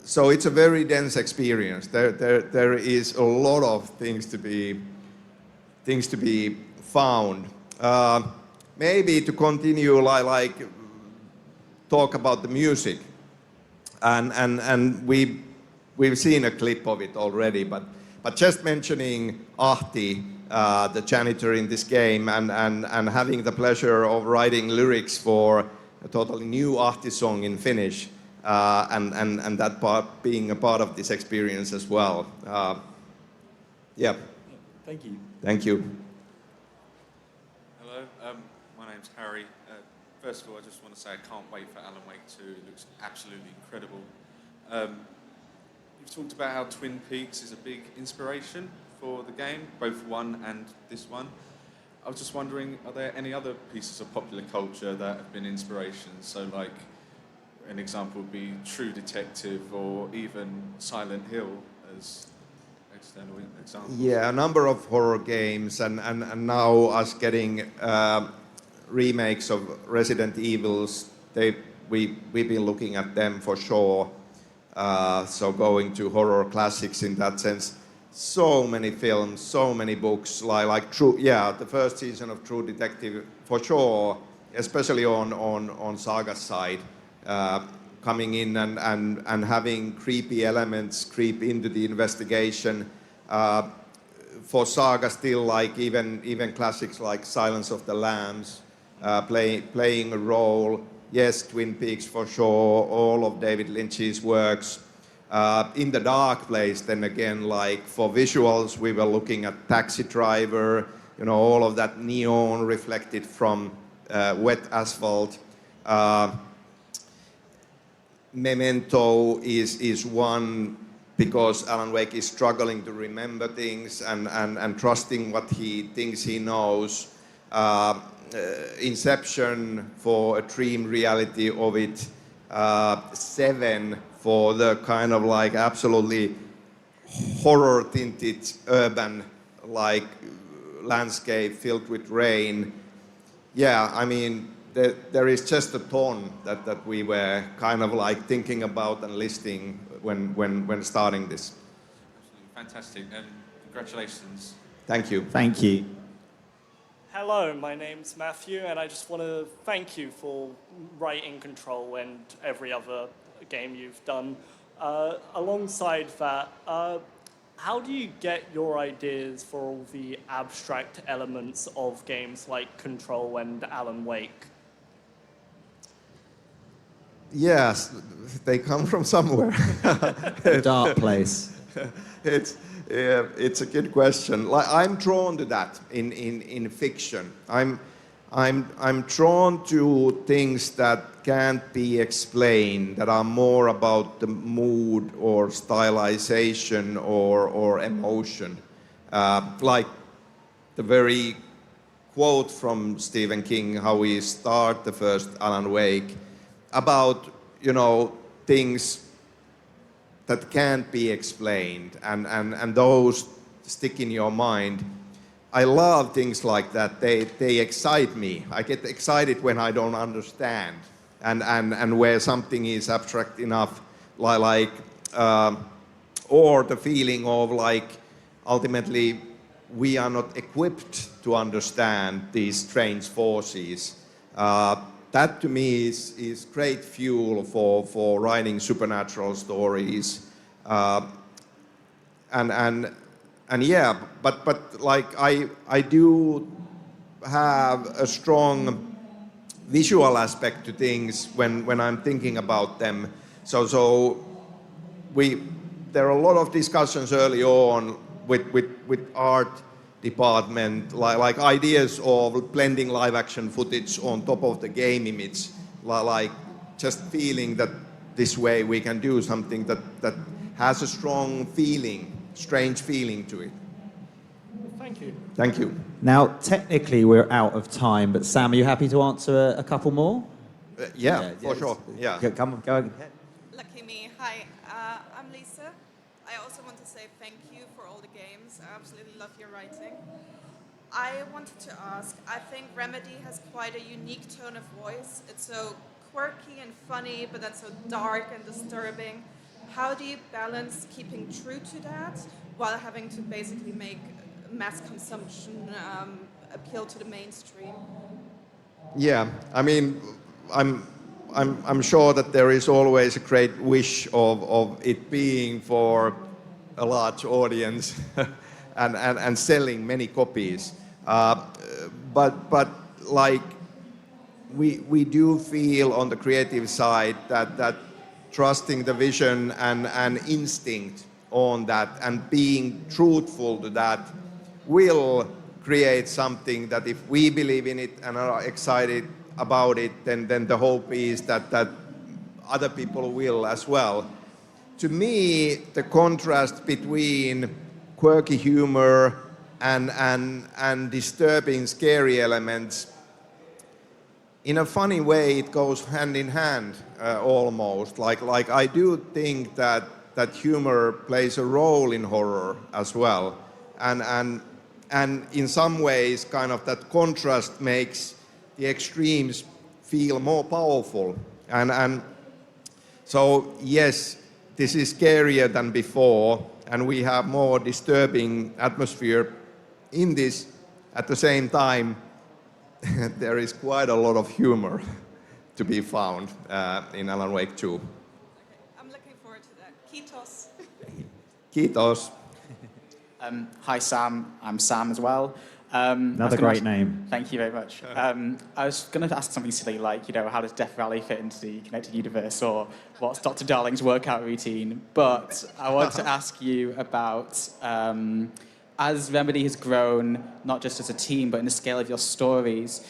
So it's a very dense experience. There is a lot of things to be found. Maybe to continue, like talk about the music, and we've seen a clip of it already, but just mentioning Ahti, the janitor in this game, and having the pleasure of writing lyrics for a totally new Ahti song in Finnish. And that part being a part of this experience as well. Yeah. Thank you. Thank you. Hello, my name's Harry. First of all, I just want to say I can't wait for Alan Wake 2. It looks absolutely incredible. You've talked about how Twin Peaks is a big inspiration for the game, both one and this one. I was just wondering, are there any other pieces of popular culture that have been inspirations? So like, an example would be True Detective or even Silent Hill as external examples. Yeah, a number of horror games and now us getting remakes of Resident Evils. We've been looking at them for sure. So going to horror classics in that sense. So many films, so many books, like the first season of True Detective for sure, especially on Saga's side. Coming in and having creepy elements creep into the investigation. For Saga still, like even classics like Silence of the Lambs playing a role. Yes, Twin Peaks for sure, all of David Lynch's works. In the dark place, then again, like for visuals, we were looking at Taxi Driver, all of that neon reflected from wet asphalt. Memento is one because Alan Wake is struggling to remember things and trusting what he thinks he knows. Inception for a dream reality of it. 7 for the kind of like absolutely horror tinted urban like landscape filled with rain. Yeah, I mean, there is just a ton that we were kind of like thinking about and listing when starting this. Fantastic, and congratulations. Thank you. Thank you. Hello, my name's Matthew, and I just want to thank you for writing Control and every other game you've done. Alongside that, how do you get your ideas for all the abstract elements of games like Control and Alan Wake? Yes, they come from somewhere. Dark place. It's a good question. Like, I'm drawn to that in fiction. I'm drawn to things that can't be explained, that are more about the mood or stylization or emotion. Like the very quote from Stephen King, how he started the first Alan Wake, about, you know, things that can't be explained, and those stick in your mind. I love things like that. They excite me. I get excited when I don't understand, and where something is abstract enough, or the feeling of like, ultimately, we are not equipped to understand these strange forces. That to me is great fuel for writing supernatural stories, and yeah, but like I do have a strong visual aspect to things when I'm thinking about them. So there are a lot of discussions early on with art department, like ideas of blending live action footage on top of the game image, like just feeling that this way we can do something that has a strong feeling, strange feeling to it. Thank you. Thank you. Now, technically, we're out of time, but Sam, are you happy to answer a couple more? Yeah, for sure. Yeah. Go ahead. Lucky me. Hi, I'm Lisa. I also want to say thank you for all the games. I absolutely love your writing. I wanted to ask, I think Remedy has quite a unique tone of voice. It's so quirky and funny, but then so dark and disturbing. How do you balance keeping true to that while having to basically make mass consumption appeal to the mainstream? Yeah, I mean, I'm sure that there is always a great wish of it being for a large audience and selling many copies. But like we do feel on the creative side that trusting the vision and instinct on that and being truthful to that will create something that if we believe in it and are excited about it, then the hope is that other people will as well. To me, the contrast between quirky humor and disturbing, scary elements, in a funny way, it goes hand in hand almost. Like I do think that humor plays a role in horror as well, and in some ways, kind of that contrast makes the extremes feel more powerful. And so yes, this is scarier than before, and we have more disturbing atmosphere in this. At the same time, there is quite a lot of humor to be found in Alan Wake 2. Okay, I'm looking forward to that. Kiitos. Kiitos. Hi, Sam. I'm Sam as well. Another great name. Thank you very much. I was going to ask something silly like, how does Death Valley fit into the connected universe, or what's Dr. Darling's workout routine? But I want to ask you about, as Remedy has grown, not just as a team, but in the scale of your stories,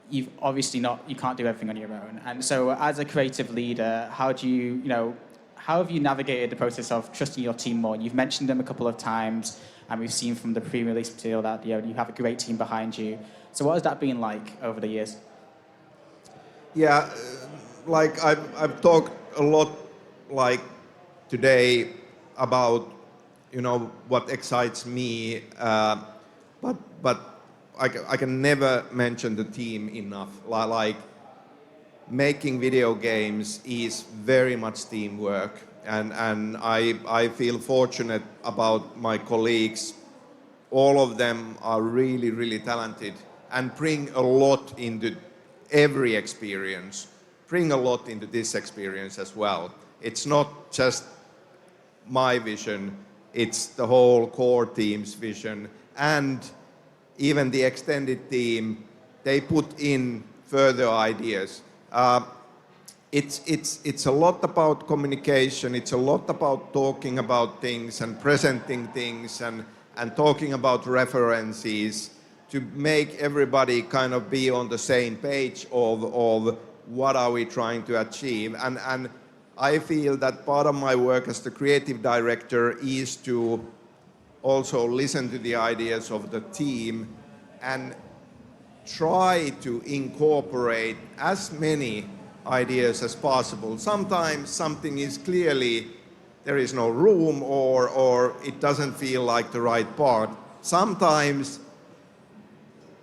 you can't do everything on your own. And so as a creative leader, how have you navigated the process of trusting your team more? And you've mentioned them a couple of times, and we've seen from the pre-release material that you have a great team behind you. So what has that been like over the years? Yeah, like I've talked a lot, like today, about what excites me, but I can never mention the team enough. Like making video games is very much teamwork, and I feel fortunate about my colleagues. All of them are really, really talented and bring a lot into every experience, bring a lot into this experience as well. It's not just my vision, it's the whole core team's vision, and even the extended team, they put in further ideas. It's a lot about communication, it's a lot about talking about things and presenting things and talking about references to make everybody kind of be on the same page of what are we trying to achieve. And I feel that part of my work as the creative director is to also listen to the ideas of the team and try to incorporate as many ideas as possible. Sometimes something is clearly there is no room or it doesn't feel like the right part. Sometimes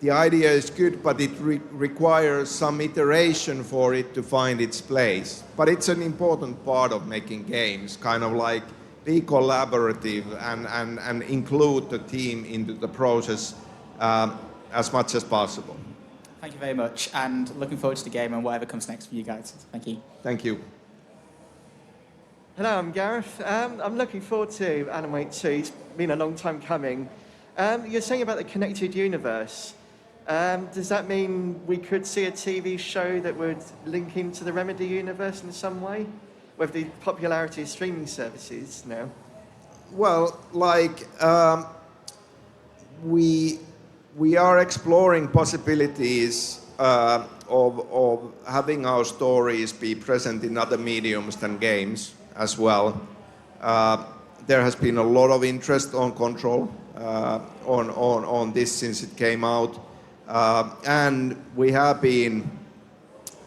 the idea is good, but it requires some iteration for it to find its place. But it's an important part of making games, kind of like be collaborative and include the team into the process as much as possible. Thank you very much, and looking forward to the game and whatever comes next for you guys. Thank you. Thank you. Hello, I'm Gareth. I'm looking forward to Alan Wake 2. It's been a long time coming. You're saying about the connected universe. Does that mean we could see a TV show that would link into the Remedy universe in some way? With the popularity of streaming services now? Well, like, we are exploring possibilities of having our stories be present in other mediums than games as well. There has been a lot of interest on Control, on this since it came out. And we have been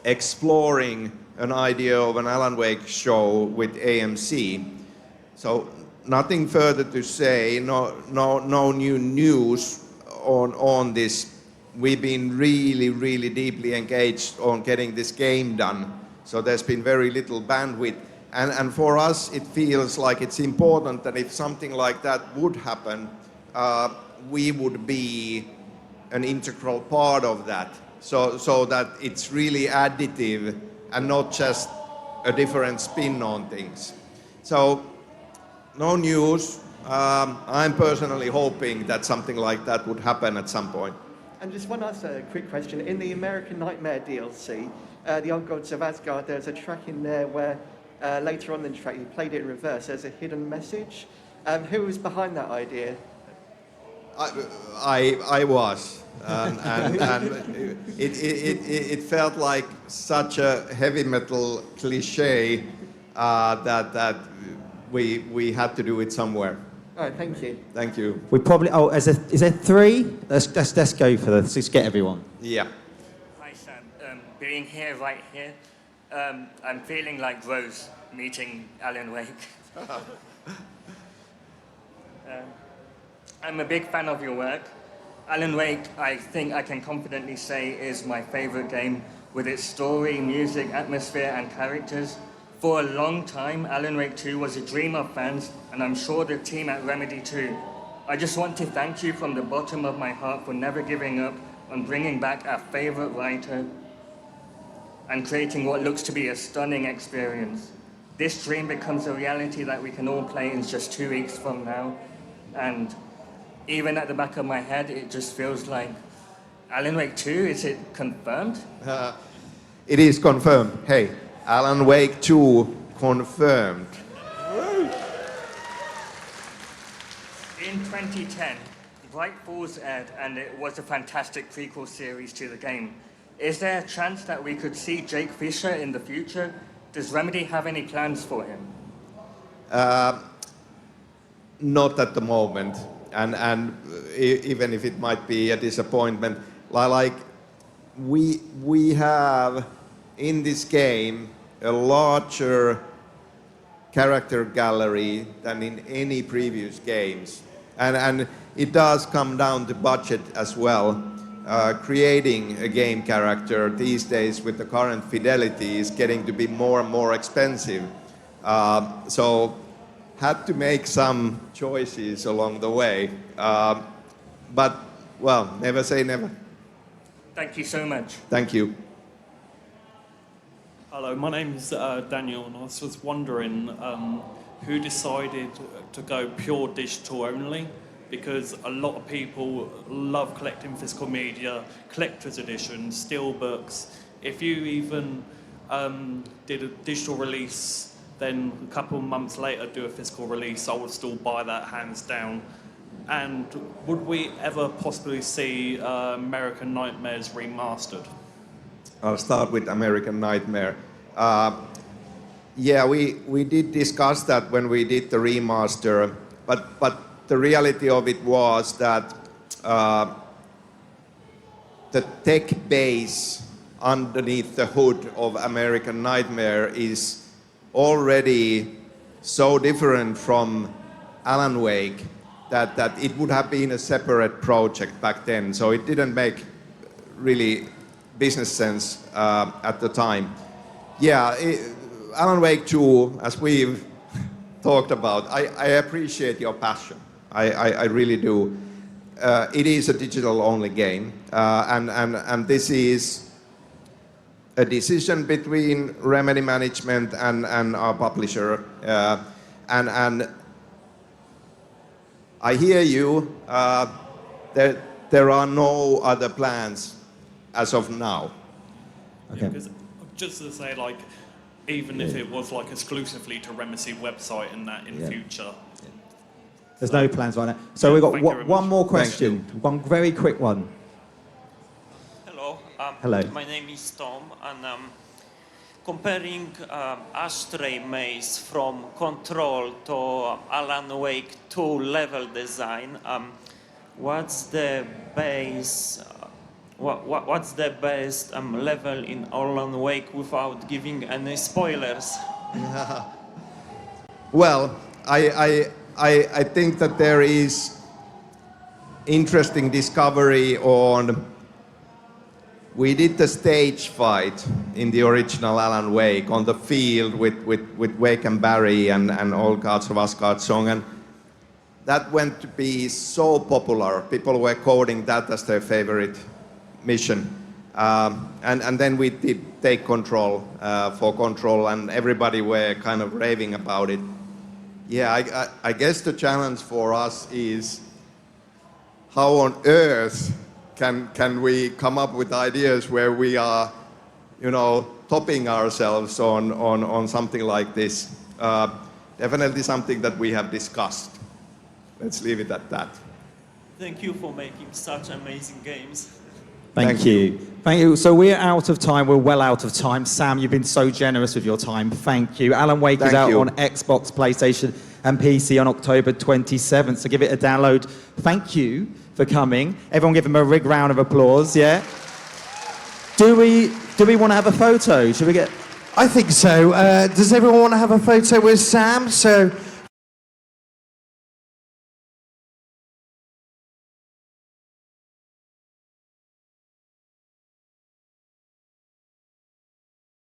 exploring an idea of an Alan Wake show with AMC. So nothing further to say, no new news on this. We've been really deeply engaged on getting this game done. So there's been very little bandwidth. And for us, it feels like it's important that if something like that would happen, we would be an integral part of that. So that it's really additive and not just a different spin on things. So no news. I'm personally hoping that something like that would happen at some point. And just one last quick question. In the American Nightmare DLC, The Old Gods of Asgard, there's a track in there where later on in the track you played it in reverse. There's a hidden message. Who was behind that idea? I was. And it felt like such a heavy metal cliche that we had to do it somewhere. All right, thank you. Thank you. We probably, is there three? Let's go for this. Let's get everyone. Yeah. Hi Sam, being here right here, I'm feeling like Rose meeting Alan Wake. I'm a big fan of your work. Alan Wake, I think I can confidently say, is my favorite game with its story, music, atmosphere, and characters. For a long time, Alan Wake 2 was a dream of fans, and I'm sure the team at Remedy too. I just want to thank you from the bottom of my heart for never giving up on bringing back our favorite writer and creating what looks to be a stunning experience. This dream becomes a reality that we can all play in just 2 weeks from now, and even at the back of my head, it just feels like Alan Wake 2, is it confirmed? It is confirmed. Hey, Alan Wake 2 confirmed. In 2010, Bright Falls aired, and it was a fantastic prequel series to the game. Is there a chance that we could see Jake Fisher in the future? Does Remedy have any plans for him? Not at the moment. And even if it might be a disappointment, like we have in this game a larger character gallery than in any previous games, and it does come down to budget as well. creating a game character these days with the current fidelity is getting to be more and more expensive. So had to make some choices along the way. But, well, never say never. Thank you so much. Thank you. Hello, my name's Daniel, and I was just wondering who decided to go pure digital only? Because a lot of people love collecting physical media, collector's editions, steelbooks. If you even did a digital release, then a couple of months later do a physical release, I would still buy that hands down. And would we ever possibly see American Nightmares remastered? I'll start with American Nightmare. Yeah, we did discuss that when we did the remaster, but the reality of it was that the tech base underneath the hood of American Nightmare is already so different from Alan Wake that it would have been a separate project back then. So it didn't make really business sense at the time. Yeah, Alan Wake 2, as we've talked about, I appreciate your passion. I really do. It is a digital-only game, and this is a decision between Remedy management and our publisher. And I hear you. There are no other plans as of now. Okay. Yeah, just to say, like, even if it was like exclusively to Remedy website and that in future. There's no plans right now. So we've got one more question, one very quick one. Hello. Hello. My name is Tom, and comparing Ashtray Maze from Control to Alan Wake 2 level design, what's the base? What's the best level in Alan Wake without giving any spoilers? Well, I think that there is interesting discovery on. We did the stage fight in the original Alan Wake on the field with Wake and Barry and All Gods of Asgard song, and that went to be so popular. People were quoting that as their favorite mission. And then we did Take Control for Control, and everybody were kind of raving about it. Yeah, I guess the challenge for us is how on earth can we come up with ideas where we are, topping ourselves on something like this. Definitely something that we have discussed. Let's leave it at that. Thank you for making such amazing games. Thank you. Thank you. So we're out of time. We're well out of time. Sam, you've been so generous with your time. Thank you. Alan Wake is out on Xbox, PlayStation, and PC on October 27th. So give it a download. Thank you for coming. Everyone give him a big round of applause, yeah? Do we want to have a photo? Should we get... I think so. Does everyone want to have a photo with Sam? So